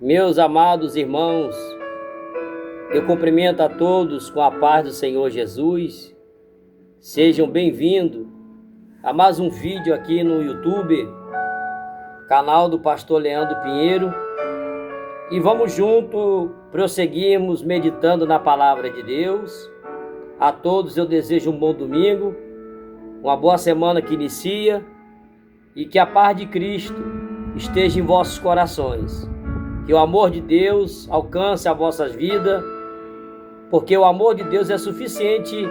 Meus amados irmãos, eu cumprimento a todos com a paz do Senhor Jesus. Sejam bem-vindos a mais um vídeo aqui no YouTube, canal do Pastor Leandro Pinheiro. E vamos juntos prosseguirmos meditando na Palavra de Deus. A todos eu desejo um bom domingo, uma boa semana que inicia e que a paz de Cristo esteja em vossos corações. Que o amor de Deus alcance as vossas vidas, porque o amor de Deus é suficiente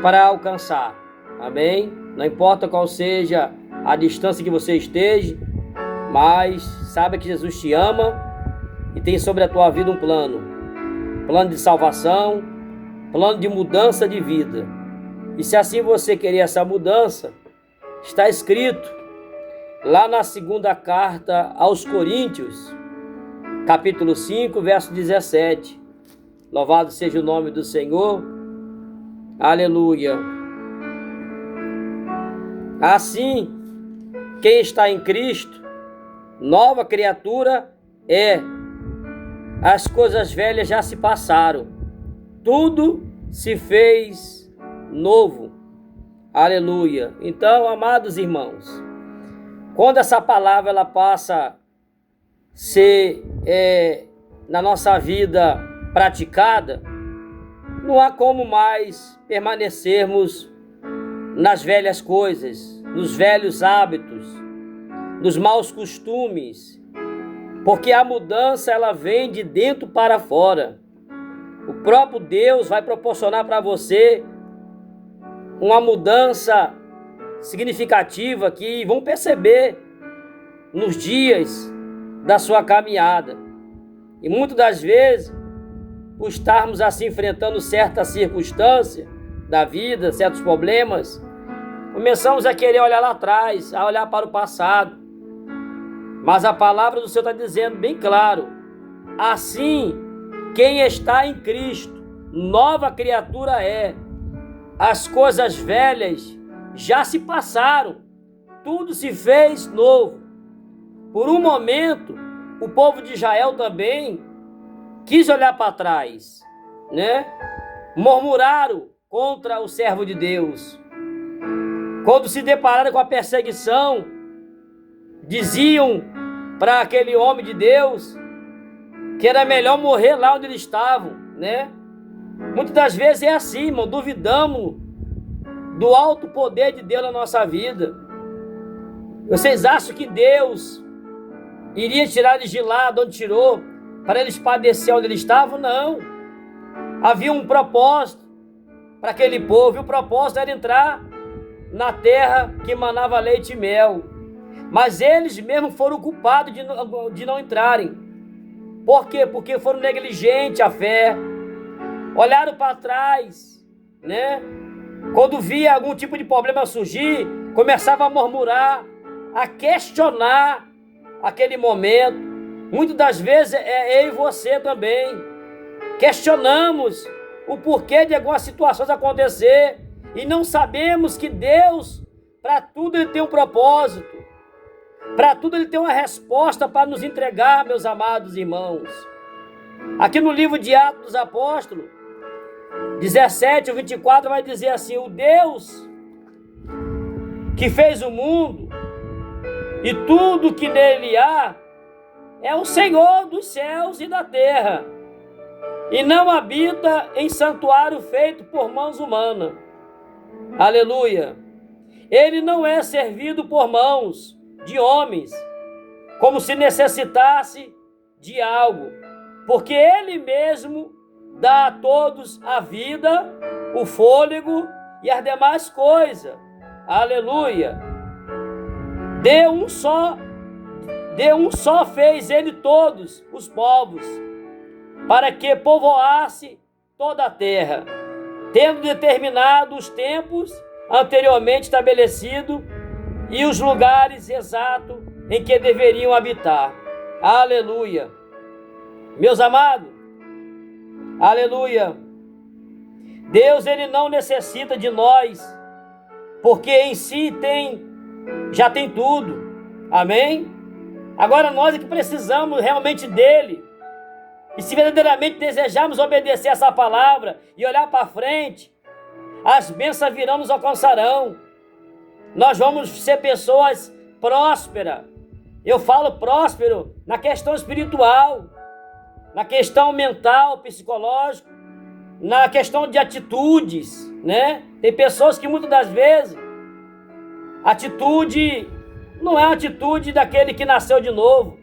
para alcançar. Amém? Não importa qual seja a distância que você esteja, mas saiba que Jesus te ama e tem sobre a tua vida um plano de salvação, plano de mudança de vida. E se assim você querer essa mudança, está escrito lá na segunda carta aos Coríntios, capítulo 5, verso 17. Louvado seja o nome do Senhor. Aleluia. Assim, quem está em Cristo, nova criatura é. As coisas velhas já se passaram. Tudo se fez novo. Aleluia. Então, amados irmãos, quando essa palavra ela passa a ser na nossa vida praticada, não há como mais permanecermos nas velhas coisas, nos velhos hábitos, nos maus costumes, porque a mudança ela vem de dentro para fora. O próprio Deus vai proporcionar para você uma mudança significativa que vão perceber nos dias da sua caminhada. E muitas das vezes, por estarmos assim enfrentando certas circunstâncias da vida, certos problemas, começamos a querer olhar lá atrás, a olhar para o passado. Mas a palavra do Senhor está dizendo bem claro: assim, quem está em Cristo, nova criatura é. As coisas velhas já se passaram, tudo se fez novo. Por um momento, o povo de Israel também quis olhar para trás, né? Murmuraram contra o servo de Deus. Quando se depararam com a perseguição, diziam para aquele homem de Deus que era melhor morrer lá onde eles estavam, né? Muitas das vezes é assim, irmão, duvidamos do alto poder de Deus na nossa vida. Vocês acham que Deus iria tirar eles de lá de onde tirou para eles padecer onde eles estavam? Não. Havia um propósito para aquele povo, e o propósito era entrar na terra que manava leite e mel. Mas eles mesmos foram culpados de não entrarem. Por quê? Porque foram negligentes à fé, olharam para trás, né? Quando via algum tipo de problema surgir, começava a murmurar, a questionar aquele momento. Muitas das vezes é eu e você também. Questionamos o porquê de algumas situações acontecer e não sabemos que Deus, para tudo Ele tem um propósito. Para tudo Ele tem uma resposta para nos entregar, meus amados irmãos. Aqui no livro de Atos dos Apóstolos, 17 ou 24, vai dizer assim: o Deus que fez o mundo e tudo que nele há é o Senhor dos céus e da terra, e não habita em santuário feito por mãos humanas. Aleluia! Ele não é servido por mãos de homens, como se necessitasse de algo, porque Ele mesmo dá a todos a vida, o fôlego e as demais coisas. Aleluia! De um só fez Ele todos os povos, para que povoasse toda a terra, tendo determinado os tempos anteriormente estabelecidos e os lugares exatos em que deveriam habitar. Aleluia! Meus amados, aleluia! Deus, Ele não necessita de nós, porque em si já tem tudo. Amém? Agora nós é que precisamos realmente dele. E se verdadeiramente desejarmos obedecer essa palavra e olhar para frente, as bênçãos virão, nos alcançarão. Nós vamos ser pessoas prósperas. Eu falo próspero na questão espiritual, na questão mental, psicológica, na questão de atitudes, né? Tem pessoas que muitas das vezes, atitude não é a atitude daquele que nasceu de novo.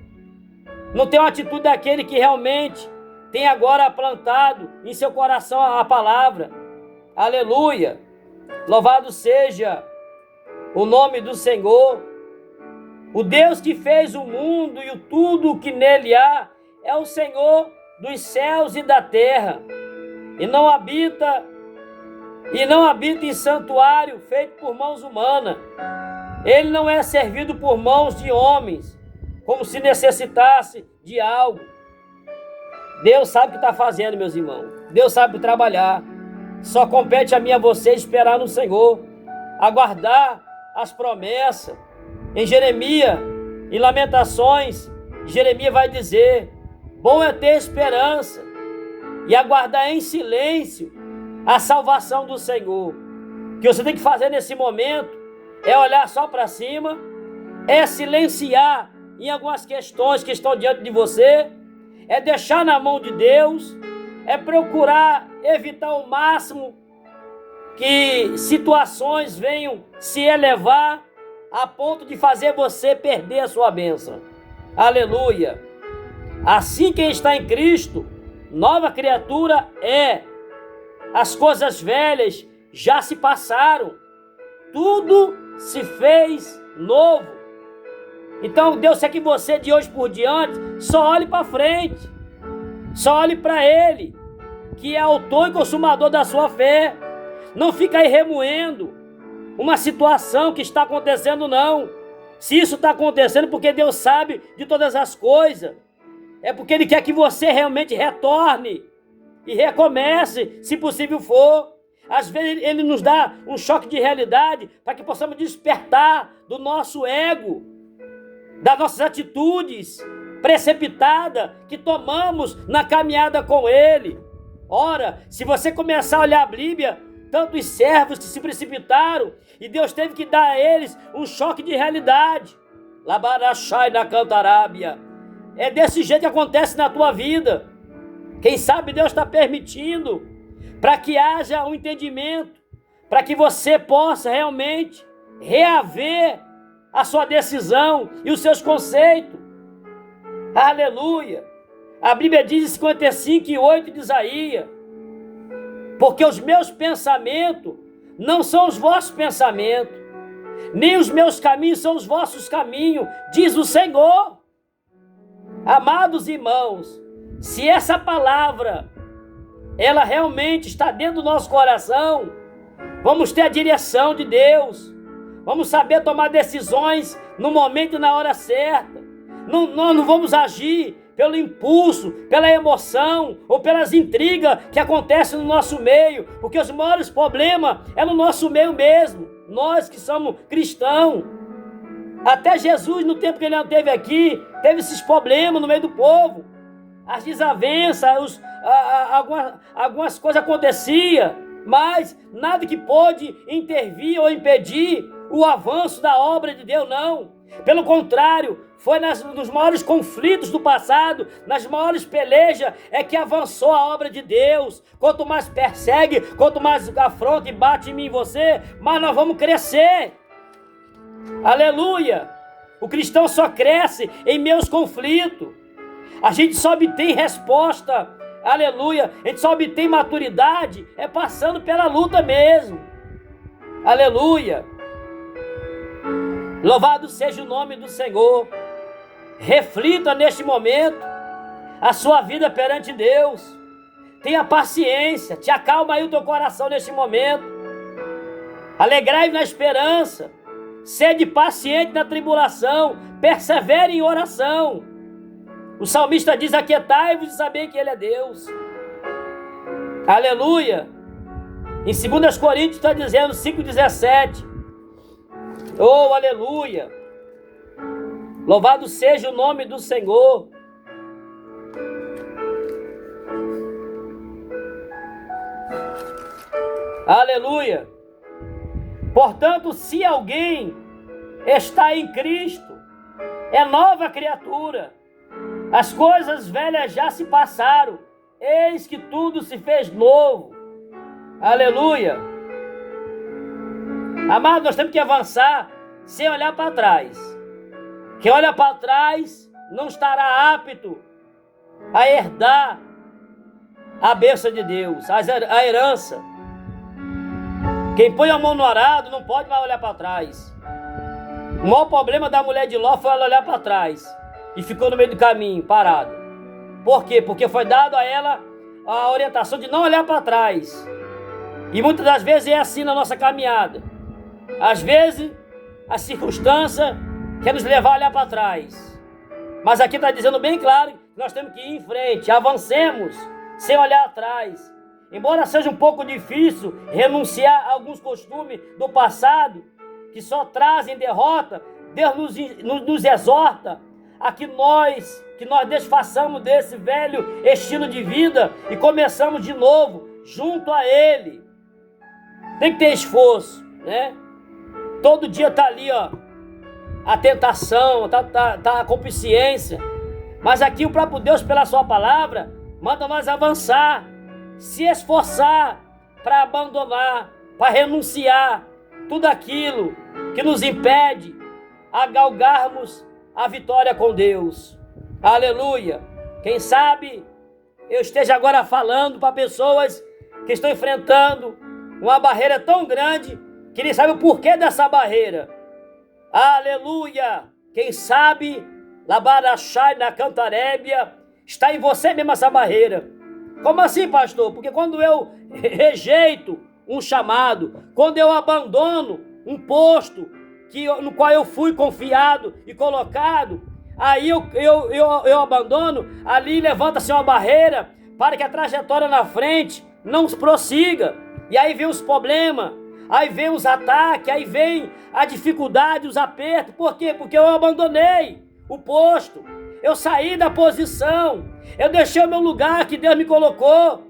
Não tem uma atitude daquele que realmente tem agora plantado em seu coração a palavra. Aleluia! Louvado seja o nome do Senhor. O Deus que fez o mundo e tudo o que nele há é o Senhor dos céus e da terra. E não habita em santuário feito por mãos humanas. Ele não é servido por mãos de homens, como se necessitasse de algo. Deus sabe o que está fazendo, meus irmãos. Deus sabe trabalhar. Só compete a mim e a você esperar no Senhor, aguardar as promessas. Em Jeremias, em Lamentações, Jeremias vai dizer: bom é ter esperança e aguardar em silêncio a salvação do Senhor. O que você tem que fazer nesse momento é olhar só para cima, é silenciar em algumas questões que estão diante de você, é deixar na mão de Deus, é procurar evitar ao máximo que situações venham se elevar a ponto de fazer você perder a sua bênção. Aleluia! Assim, quem está em Cristo, nova criatura é. As coisas velhas já se passaram, tudo se fez novo. Então Deus quer que você de hoje por diante só olhe para frente, só olhe para Ele, que é autor e consumador da sua fé. Não fica aí remoendo uma situação que está acontecendo, não. Se isso está acontecendo, porque Deus sabe de todas as coisas, é porque Ele quer que você realmente retorne e recomece, se possível for. Às vezes Ele nos dá um choque de realidade para que possamos despertar do nosso ego, das nossas atitudes precipitadas que tomamos na caminhada com Ele. Ora, se você começar a olhar a Bíblia, tantos servos que se precipitaram e Deus teve que dar a eles um choque de realidade. Labarachai na Cantarábia. É desse jeito que acontece na tua vida. Quem sabe Deus está permitindo para que haja um entendimento, para que você possa realmente reaver a sua decisão e os seus conceitos. Aleluia! A Bíblia diz em 55:8 de Isaías: porque os meus pensamentos não são os vossos pensamentos, nem os meus caminhos são os vossos caminhos, diz o Senhor. Amados irmãos, se essa palavra ela realmente está dentro do nosso coração, vamos ter a direção de Deus, vamos saber tomar decisões no momento e na hora certa. Nós não vamos agir pelo impulso, pela emoção ou pelas intrigas que acontecem no nosso meio, porque os maiores problemas é no nosso meio mesmo, nós que somos cristãos. Até Jesus, no tempo que ele não esteve aqui, teve esses problemas no meio do povo, as desavenças, algumas coisas aconteciam, mas nada que pôde intervir ou impedir o avanço da obra de Deus, não. Pelo contrário, foi nos maiores conflitos do passado, nas maiores pelejas, é que avançou a obra de Deus. Quanto mais persegue, quanto mais afronta e bate em mim e você, mais nós vamos crescer. Aleluia! O cristão só cresce em meus conflitos. A gente só obtém resposta, aleluia, a gente só obtém maturidade, é passando pela luta mesmo. Aleluia! Louvado seja o nome do Senhor. Reflita neste momento a sua vida perante Deus. Tenha paciência, te acalma aí o teu coração neste momento. Alegrai na esperança. Sede paciente na tribulação. Persevere em oração. O salmista diz: aquietai-vos e saber que Ele é Deus. Aleluia. Em 2 Coríntios está dizendo 5,17. Oh, aleluia. Louvado seja o nome do Senhor. Aleluia. Portanto, se alguém está em Cristo, é nova criatura. As coisas velhas já se passaram, eis que tudo se fez novo. Aleluia. Amado, nós temos que avançar sem olhar para trás. Quem olha para trás não estará apto a herdar a bênção de Deus, a herança. Quem põe a mão no arado não pode mais olhar para trás. O maior problema da mulher de Ló foi ela olhar para trás e ficou no meio do caminho, parado. Por quê? Porque foi dado a ela a orientação de não olhar para trás. E muitas das vezes é assim na nossa caminhada. Às vezes a circunstância quer nos levar a olhar para trás. Mas aqui está dizendo bem claro que nós temos que ir em frente, avancemos sem olhar atrás. Embora seja um pouco difícil renunciar a alguns costumes do passado, que só trazem derrota, Deus nos exorta a que nós desfaçamos desse velho estilo de vida e começamos de novo, junto a Ele. Tem que ter esforço, né? Todo dia está ali, ó, a tentação, tá a concupiscência. Mas aqui o próprio Deus, pela sua palavra, manda nós avançar, se esforçar para abandonar, para renunciar tudo aquilo que nos impede a galgarmos a vitória com Deus. Aleluia. Quem sabe eu esteja agora falando para pessoas que estão enfrentando uma barreira tão grande que nem sabe o porquê dessa barreira. Aleluia. Quem sabe Labarachai na Cantarébia está em você mesmo essa barreira. Como assim, pastor? Porque quando eu rejeito um chamado, quando eu abandono um posto no qual eu fui confiado e colocado, aí eu abandono, ali levanta-se uma barreira para que a trajetória na frente não prossiga. E aí vem os problemas, aí vem os ataques, aí vem a dificuldade, os apertos. Por quê? Porque eu abandonei o posto. Eu saí da posição, eu deixei o meu lugar que Deus me colocou.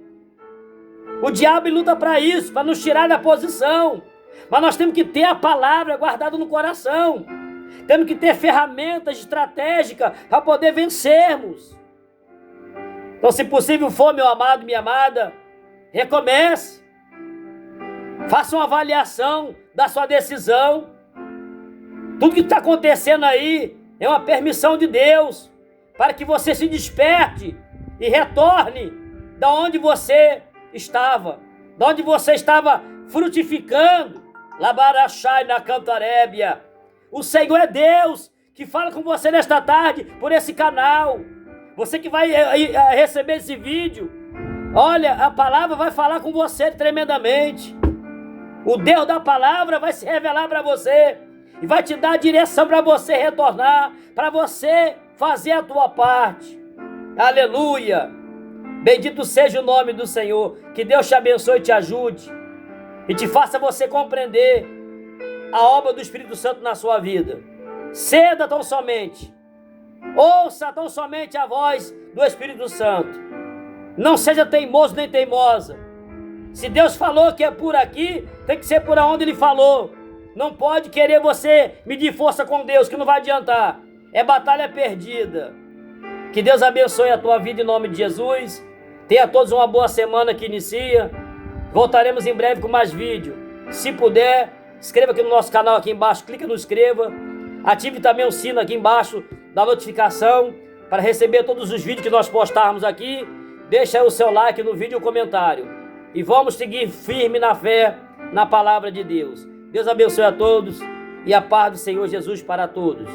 O diabo luta para isso, para nos tirar da posição. Mas nós temos que ter a palavra guardada no coração. Temos que ter ferramentas estratégicas para poder vencermos. Então, se possível for, meu amado, minha amada, recomece. Faça uma avaliação da sua decisão. Tudo que está acontecendo aí é uma permissão de Deus para que você se desperte e retorne da onde você estava, da onde você estava frutificando. Labarachai na Cantarébia. O Senhor é Deus que fala com você nesta tarde por esse canal. Você que vai receber esse vídeo, olha, a palavra vai falar com você tremendamente. O Deus da palavra vai se revelar para você e vai te dar a direção para você retornar, para você fazer a tua parte. Aleluia! Bendito seja o nome do Senhor. Que Deus te abençoe e te ajude e te faça você compreender a obra do Espírito Santo na sua vida. Ceda tão somente, ouça tão somente a voz do Espírito Santo. Não seja teimoso nem teimosa. Se Deus falou que é por aqui, tem que ser por onde Ele falou. Não pode querer você medir força com Deus, que não vai adiantar. É batalha perdida. Que Deus abençoe a tua vida em nome de Jesus. Tenha todos uma boa semana que inicia. Voltaremos em breve com mais vídeo. Se puder, inscreva aqui no nosso canal aqui embaixo, clica no inscreva. Ative também o sino aqui embaixo da notificação para receber todos os vídeos que nós postarmos aqui. Deixa aí o seu like no vídeo e o comentário. E vamos seguir firme na fé, na palavra de Deus. Deus abençoe a todos e a paz do Senhor Jesus para todos.